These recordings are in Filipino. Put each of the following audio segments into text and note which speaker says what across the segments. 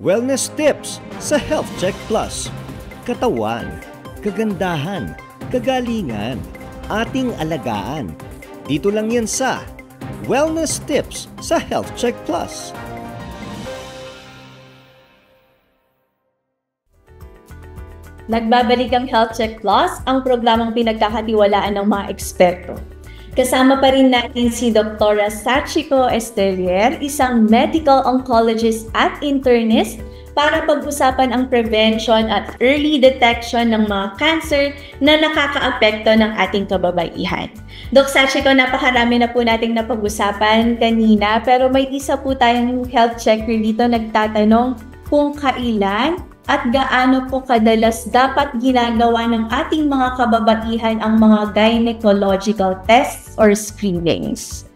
Speaker 1: Wellness tips sa Health Check Plus. Katawan, kagandahan, kagalingan, ating alagaan. Dito lang yan sa Wellness tips sa Health Check Plus.
Speaker 2: Nagbabalik ang Health Check Plus, ang programang pinagkakatiwalaan ng mga eksperto. Kasama pa rin natin si Dr. Sachiko Esterier, isang medical oncologist at internist para pag-usapan ang prevention at early detection ng mga cancer na nakakaapekto ng ating kababaihan. Dr. Sachiko, napakarami na po nating napag-usapan kanina, pero may isa po tayong health checker dito nagtatanong kung kailan at gaano po kadalas dapat ginagawa ng ating mga kababaihan ang mga gynecological tests or screenings?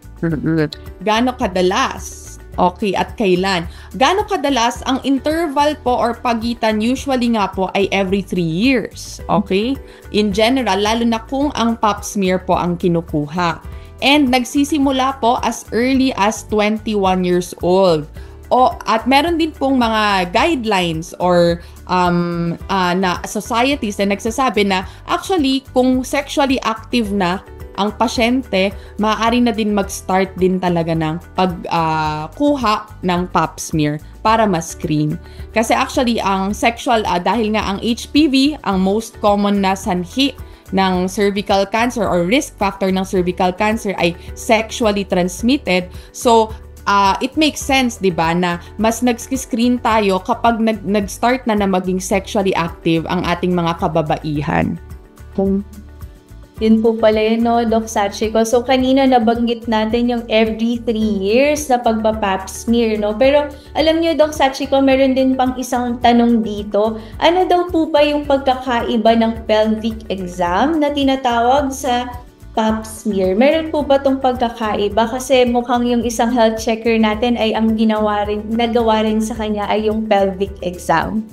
Speaker 3: Gaano kadalas? Okay, at kailan? Gaano kadalas? Ang interval po or pagitan usually nga po ay every 3 years. Okay? In general, lalo na kung ang pap smear po ang kinukuha. And nagsisimula po as early as 21 years old. At meron din pong mga guidelines or na societies na nagsasabi na actually kung sexually active na ang pasyente, maaari na din mag-start din talaga ng pagkuha ng pap smear para ma-screen. Kasi actually ang sexual, dahil nga ang HPV, ang most common na sanhi ng cervical cancer or risk factor ng cervical cancer ay sexually transmitted. So, it makes sense, di ba, na mas nag-screen tayo kapag nag-start na maging sexually active ang ating mga kababaihan.
Speaker 2: Yun po pala yun, no, Doc Sachiko. So, kanina nabanggit natin yung every 3 years na pagpa-pap smear, no? Pero, alam niyo, Doc Sachiko, meron din pang isang tanong dito. Ano daw po ba yung pagkakaiba ng pelvic exam na tinatawag sa pap smear? Meron po ba itong pagkakaiba? Kasi mukhang yung isang health checker natin ay ang nagawa rin sa kanya ay yung pelvic exam.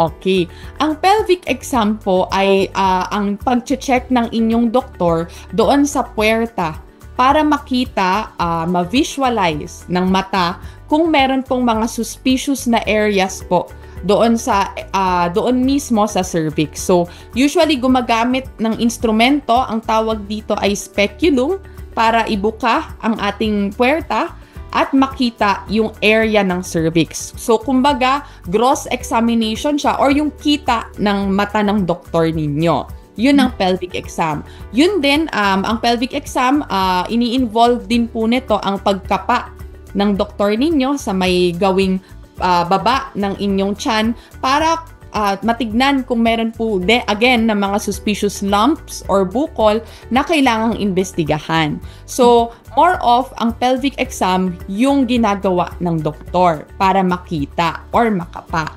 Speaker 3: Okay. Ang pelvic exam po ay ang pag-check ng inyong doktor doon sa puwerta para makita, ma-visualize ng mata kung meron pong mga suspicious na areas po doon mismo sa cervix. So, usually gumagamit ng instrumento, ang tawag dito ay speculum, para ibuka ang ating puwerta at makita yung area ng cervix. So, kumbaga, gross examination siya or yung kita ng mata ng doktor ninyo. Yun ang pelvic exam. Yun din, ang pelvic exam, ini-involve din po nito ang pagkapa ng doktor ninyo sa may gawing baba ng inyong tiyan para matignan kung meron po again na mga suspicious lumps or bukol na kailangang investigahan. So, more of ang pelvic exam yung ginagawa ng doktor para makita or makapa.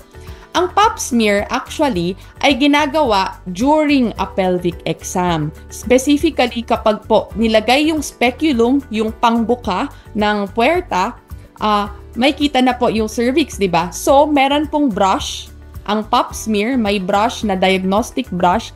Speaker 3: Ang pap smear actually ay ginagawa during a pelvic exam. Specifically kapag po nilagay yung speculum, yung pangbuka ng puwerta, may kita na po yung cervix, di ba? So, meron pong brush. Ang pap smear, may brush na diagnostic brush,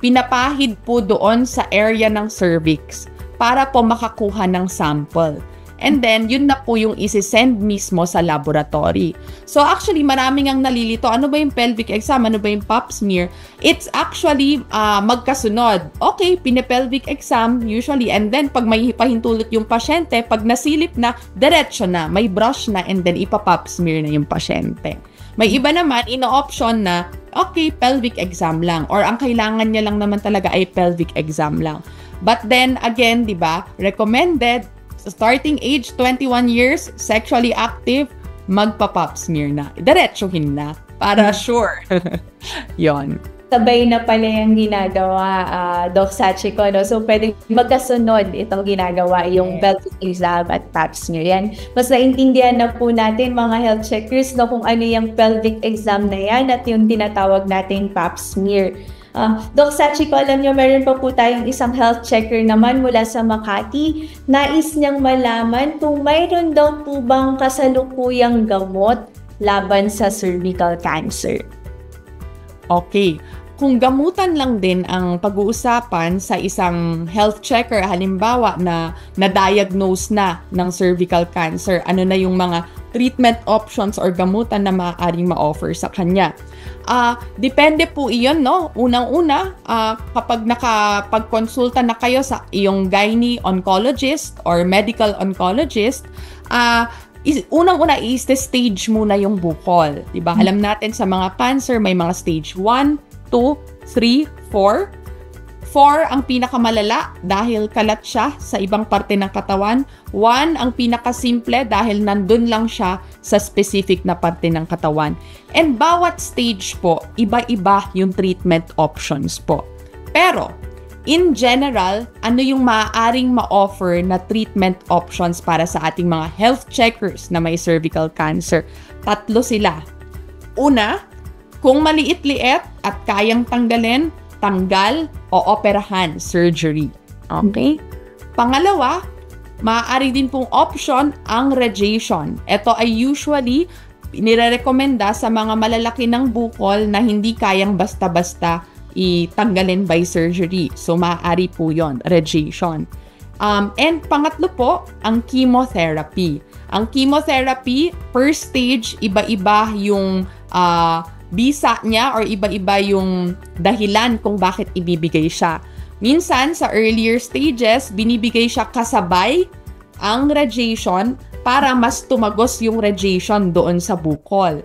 Speaker 3: pinapahid po doon sa area ng cervix para po makakuha ng sample. And then, yun na po yung isi-send mismo sa laboratory. So, actually, maraming ang nalilito. Ano ba yung pelvic exam? Ano ba yung pap smear? It's actually magkasunod. Okay, pinapelvic exam usually. And then, pag may pahintulot yung pasyente, pag nasilip na, diretso na. May brush na and then ipapap smear na yung pasyente. May iba naman, ino-option na, okay, pelvic exam lang. Or ang kailangan niya lang naman talaga ay pelvic exam lang. But then, again, di ba, recommended, starting age 21 years, sexually active, magpa-pap smear na. Diretsuhin na. Para sure. Yon.
Speaker 2: Sabay na pala yung ginagawa, Doc Sachiko, no? So, pwede magkasunod itong ginagawa, yung pelvic exam at pap smear. Yan. Mas naintindihan na po natin, mga health checkers, no, kung ano yung pelvic exam na yan at yung tinatawag natin pap smear. Doc Sachiko, alam nyo, meron pa po tayong isang health checker naman mula sa Makati. Nais niyang malaman kung mayroon daw po bang kasalukuyang gamot laban sa cervical cancer.
Speaker 3: Okay. Kung gamutan lang din ang pag-uusapan sa isang health checker, halimbawa na na-diagnose na ng cervical cancer, ano na yung mga treatment options or gamutan na maaaring ma-offer sa kanya. Depende po iyon, no? Unang-una, kapag nakapag-consulta na kayo sa iyong gynae oncologist or medical oncologist, unang-una i-stage muna yung bukol. Diba? Alam natin sa mga cancer, may mga stage 1, 2, 3, 4. 4 ang pinakamalala dahil kalat siya sa ibang parte ng katawan. 1 ang pinakasimple dahil nandun lang siya sa specific na parte ng katawan. And bawat stage po, iba-iba yung treatment options po. Pero, in general, ano yung maaaring ma-offer na treatment options para sa ating mga health checkers na may cervical cancer? 3 sila. Una, kung maliit-liit at kayang tanggalin, tanggal o operahan, surgery. Okay? Pangalawa, maaari din pong option ang radiation. Ito ay usually nire-recommenda sa mga malalaki ng bukol na hindi kayang basta-basta itanggalin by surgery. So, maaari po yon, radiation. And pangatlo po, ang chemotherapy. Ang chemotherapy, per stage, iba-iba yung bisa niya or iba-iba yung dahilan kung bakit ibibigay siya. Minsan, sa earlier stages, binibigay siya kasabay ang radiation para mas tumagos yung radiation doon sa bukol.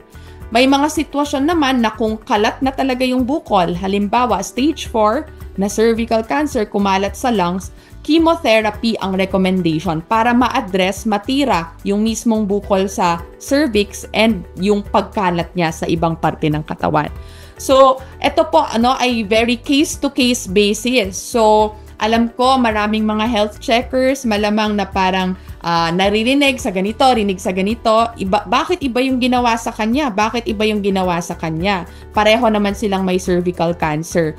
Speaker 3: May mga sitwasyon naman na kung kalat na talaga yung bukol, halimbawa stage 4 na cervical cancer kumalat sa lungs, chemotherapy ang recommendation para ma-address, matira yung mismong bukol sa cervix and yung pagkalat niya sa ibang parte ng katawan. So, ito po ay very case-to-case basis. So, alam ko maraming mga health checkers malamang na parang naririnig sa ganito, rinig sa ganito. Bakit iba yung ginawa sa kanya? Bakit iba yung ginawa sa kanya? Pareho naman silang may cervical cancer.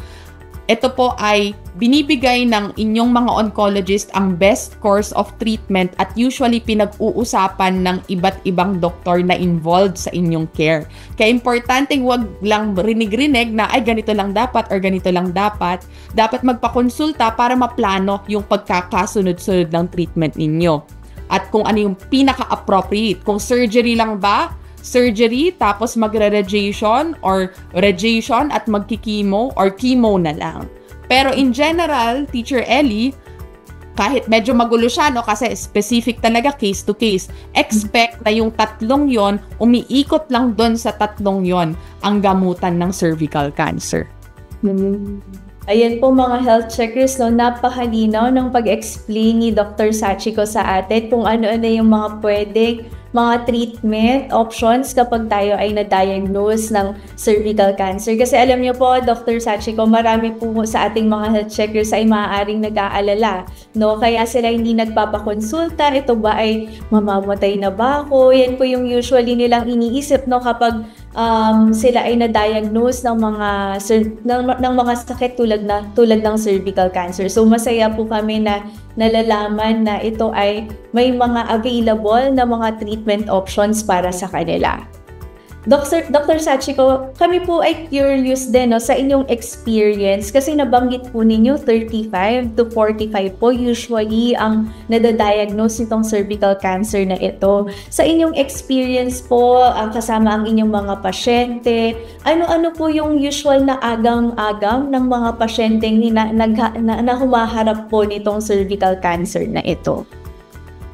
Speaker 3: Ito po ay binibigay ng inyong mga oncologist ang best course of treatment at usually pinag-uusapan ng iba't ibang doktor na involved sa inyong care. Kaya importanteng wag lang rinig-rinig na ay ganito lang dapat or ganito lang dapat. Dapat magpakonsulta para maplano yung pagkakasunod-sunod ng treatment ninyo. At kung ano yung pinaka-appropriate. Kung surgery lang ba, surgery tapos magre-radiation or radiation at magki-chemo or chemo na lang. Pero in general, Teacher Ellie, kahit medyo magulo siya, no, kasi specific talaga case to case, expect na yung 3 yon, umiikot lang doon sa 3 yon ang gamutan ng cervical cancer.
Speaker 2: Ayan po mga health checkers, no, napakalinaw ng pag-explain ni Dr. Sachiko sa atin kung ano-ano yung mga pwedeng mga treatment options kapag tayo ay na-diagnose ng cervical cancer. Kasi alam niyo po, Dr. Sachiko, marami po sa ating mga health checkers ay maaaring nag-aalala, no? Kaya sila hindi nagpapakonsulta, ito ba ay mamamatay na ba ako? Yan po yung usually nilang iniisip, no, kapag sila ay na-diagnose ng mga sakit tulad ng cervical cancer. So masaya po kami na nalalaman na ito ay may mga available na mga treatment options para sa kanila. Dr. Sachiko, kami po ay curious din, no, sa inyong experience kasi nabanggit po ninyo 35 to 45 po usually ang nadadiagnose nitong cervical cancer na ito. Sa inyong experience po, kasama ang inyong mga pasyente, ano-ano po yung usual na agam-agam ng mga pasyenteng na humaharap po nitong cervical cancer na ito?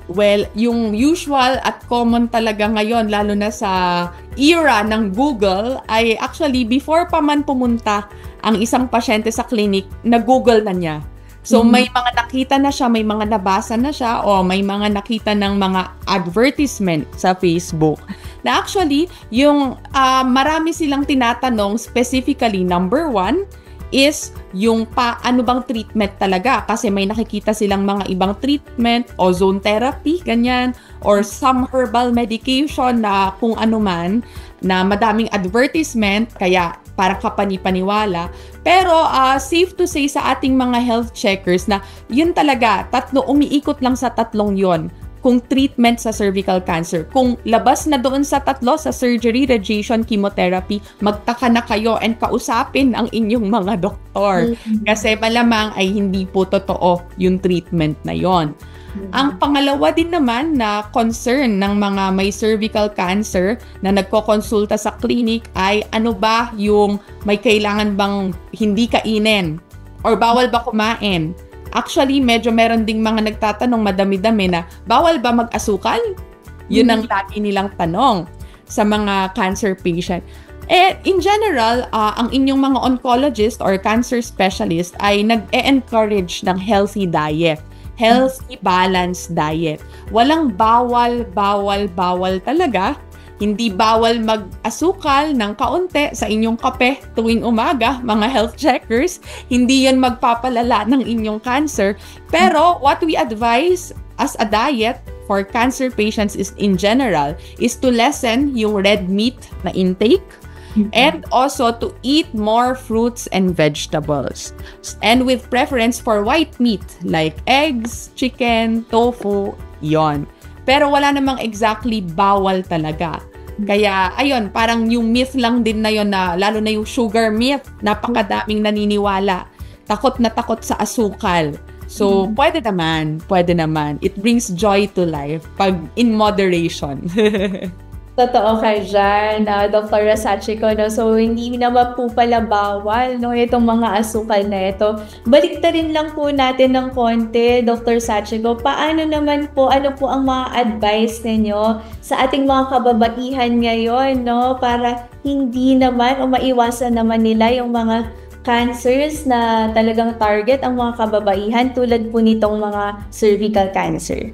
Speaker 3: Well, yung usual at common talaga ngayon, lalo na sa era ng Google, ay actually before pa man pumunta ang isang pasyente sa clinic, na-Google na niya. So may mga nakita na siya, may mga nabasa na siya, o may mga nakita ng mga advertisement sa Facebook. Na actually, yung marami silang tinatanong specifically, number 1, is yung ano bang treatment talaga, kasi may nakikita silang mga ibang treatment, ozone therapy, ganyan, or some herbal medication na kung ano man, na madaming advertisement, kaya parang kapani-paniwala. Pero safe to say sa ating mga health checkers na yun talaga, umiikot lang sa 3 yon kung treatment sa cervical cancer. Kung labas na doon sa 3, sa surgery, radiation, chemotherapy, magtaka na kayo and kausapin ang inyong mga doktor. Kasi malamang ay hindi po totoo yung treatment na yon. Ang pangalawa din naman na concern ng mga may cervical cancer na nagkokonsulta sa clinic ay ano ba yung may kailangan bang hindi kainin or bawal ba kumain. Actually, medyo meron ding mga nagtatanong madami-dami na bawal ba mag-asukal? Yun ang lagi nilang tanong sa mga cancer patient. In general, ang inyong mga oncologist or cancer specialist ay nag-e-encourage ng healthy diet. Healthy, balanced diet. Walang bawal talaga. Hindi bawal mag-asukal ng kaunti sa inyong kape tuwing umaga, mga health checkers. Hindi yan magpapalala ng inyong cancer. Pero what we advise as a diet for cancer patients is in general is to lessen yung red meat na intake. And also to eat more fruits and vegetables. And with preference for white meat like eggs, chicken, tofu, yon. Pero wala namang exactly bawal talaga. Kaya, ayun, parang yung myth lang din na yon na, lalo na yung sugar myth, napakadaming naniniwala. Takot na takot sa asukal. So, pwede naman. It brings joy to life pag in moderation.
Speaker 2: Totoo ka dyan, Dr. Sachiko, no? So, hindi naman po pala bawal, no? Itong mga asukal na ito. Baliktarin lang po natin ng konti, Dr. Sachiko. Paano naman po, ano po ang mga advice ninyo sa ating mga kababaihan ngayon, no? Para hindi naman o maiwasan naman nila yung mga cancers na talagang target ang mga kababaihan tulad po nitong mga cervical cancer.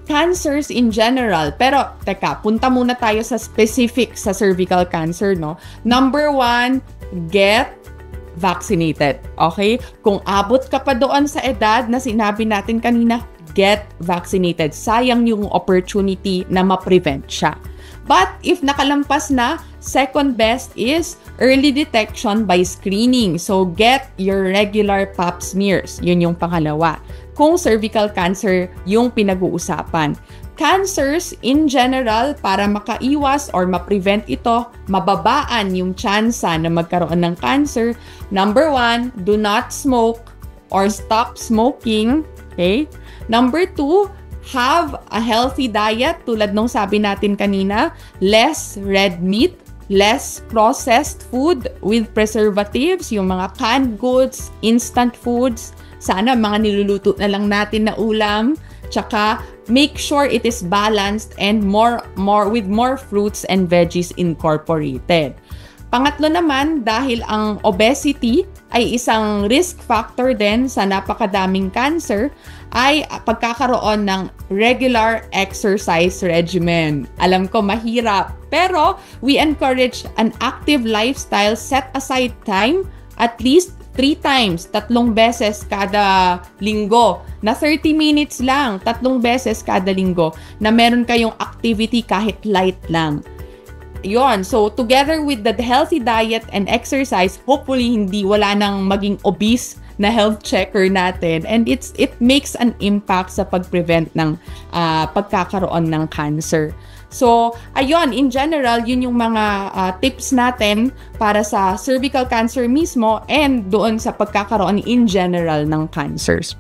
Speaker 3: Cancers in general. Pero, teka, punta muna tayo sa specific sa cervical cancer, no? Number 1, get vaccinated. Okay? Kung abot ka pa doon sa edad na sinabi natin kanina, get vaccinated. Sayang yung opportunity na ma-prevent siya. But, if nakalampas na, second best is early detection by screening. So, get your regular pap smears. Yun yung pangalawa. Kung cervical cancer yung pinag-uusapan. Cancers in general, para makaiwas or ma-prevent ito, mababaan yung tsansa na magkaroon ng cancer. Number 1, do not smoke or stop smoking. Okay? Number 2, have a healthy diet. Tulad nung sabi natin kanina, less red meat, less processed food with preservatives, yung mga canned goods, instant foods. Sana mga niluluto na lang natin na ulam. Tsaka make sure it is balanced and with more fruits and veggies incorporated. Pangatlo naman, dahil ang obesity ay isang risk factor din sa napakadaming cancer, ay pagkakaroon ng regular exercise regimen. Alam ko mahirap, pero we encourage an active lifestyle. Set aside time at least 3 times, 3 beses kada linggo, na 30 minutes lang, 3 beses kada linggo, na meron kayong activity kahit light lang. Yon. So, together with the healthy diet and exercise, hopefully wala nang maging obese na health checker natin. And it makes an impact sa pag-prevent ng pagkakaroon ng cancer. So, ayun, in general, yun yung mga tips natin para sa cervical cancer mismo and doon sa pagkakaroon in general ng cancers.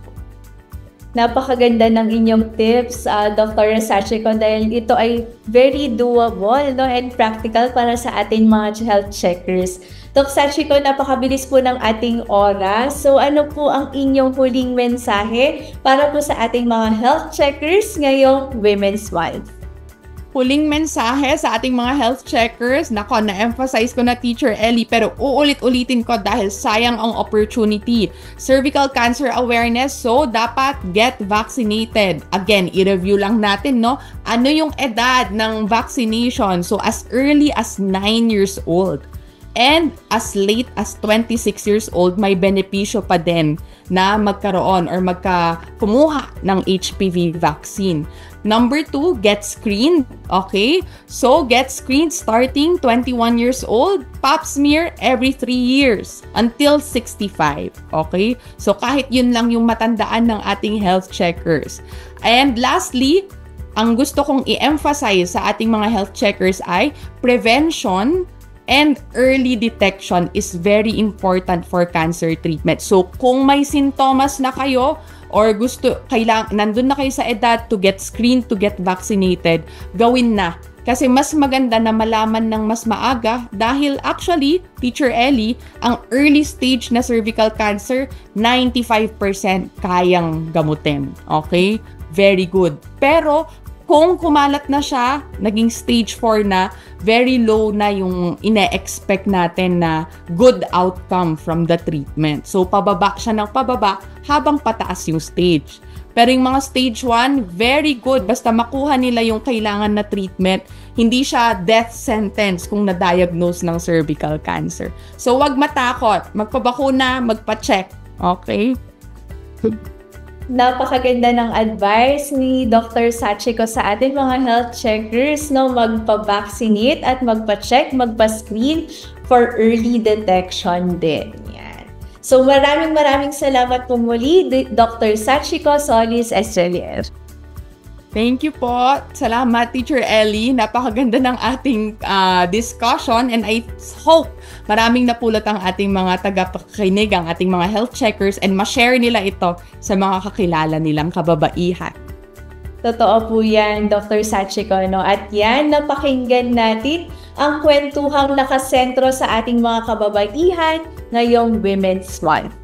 Speaker 2: Napakaganda ng inyong tips, Dr. Sachiko, dahil ito ay very doable, no, and practical para sa ating mga health checkers. Dr. Sachiko, napakabilis po ng ating oras. So ano po ang inyong huling mensahe para po sa ating mga health checkers ngayong Women's Month?
Speaker 3: Huling mensahe sa ating mga health checkers. Nako, na-emphasize ko na, Teacher Ellie, pero uulit-ulitin ko dahil sayang ang opportunity. Cervical cancer awareness, so dapat get vaccinated. Again, i-review lang natin, no? Ano yung edad ng vaccination? So as early as 9 years old. And as late as 26 years old, may benepisyo pa din na magkaroon or kumuha ng HPV vaccine. Number 2, get screened. Okay? So, get screened starting 21 years old. Pap smear every 3 years until 65. Okay? So, kahit yun lang yung matandaan ng ating health checkers. And lastly, ang gusto kong i-emphasize sa ating mga health checkers ay prevention And early detection is very important for cancer treatment. So kung may sintomas na kayo or nandun na kayo sa edad to get screened, to get vaccinated, gawin na. Kasi mas maganda na malaman ng mas maaga dahil actually, Teacher Ellie, ang early stage na cervical cancer, 95% kayang gamutin. Okay? Very good. Pero kung kumalat na siya, naging stage 4 na, very low na yung ine-expect natin na good outcome from the treatment. So, pababa siya ng pababa habang pataas yung stage. Pero yung mga stage 1, very good. Basta makuha nila yung kailangan na treatment, hindi siya death sentence kung na-diagnose ng cervical cancer. So, wag matakot. Magpabakuna, magpa-check. Okay?
Speaker 2: Napakaganda ng advice ni Dr. Sachiko sa ating mga health checkers, no? Magpa-vaccinate at magpa-check, magpa-screen for early detection din. Yan. So maraming salamat po muli, Dr. Sachiko Solis Estrelier.
Speaker 3: Thank you po. Salamat, Teacher Ellie. Napakaganda ng ating discussion and I hope maraming napulot ang ating mga tagapakinig, ang ating mga health checkers and ma-share nila ito sa mga kakilala nilang kababaihan.
Speaker 2: Totoo po yan, Dr. Sachiko, no? At yan, napakinggan natin ang kwentuhang nakasentro sa ating mga kababaihan ngayong Women's Month.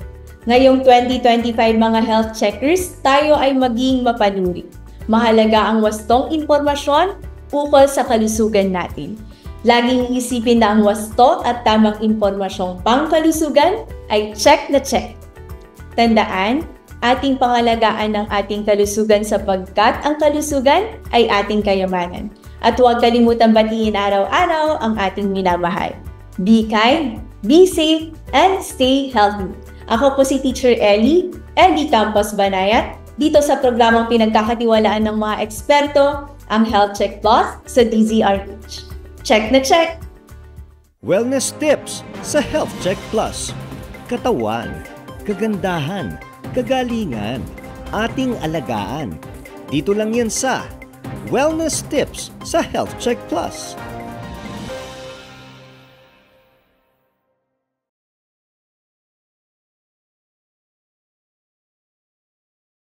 Speaker 2: Ngayong 2025 mga health checkers, tayo ay maging mapanuri. Mahalaga ang wastong impormasyon ukol sa kalusugan natin. Laging isipin na ang wasto at tamang impormasyong pangkalusugan ay check na check. Tandaan, ating pangalagaan ng ating kalusugan sapagkat ang kalusugan ay ating kayamanan. At huwag kalimutan batiin araw-araw ang ating minamahal. Be kind, be safe, and stay healthy. Ako po si Teacher Ellie Campos Banayat, dito sa programang pinagkakatiwalaan ng mga eksperto, ang Health Check Plus sa DZRH. Check na check!
Speaker 1: Wellness tips sa Health Check Plus. Katawan, kagandahan, kagalingan, ating alagaan. Dito lang yan sa Wellness tips sa Health Check Plus.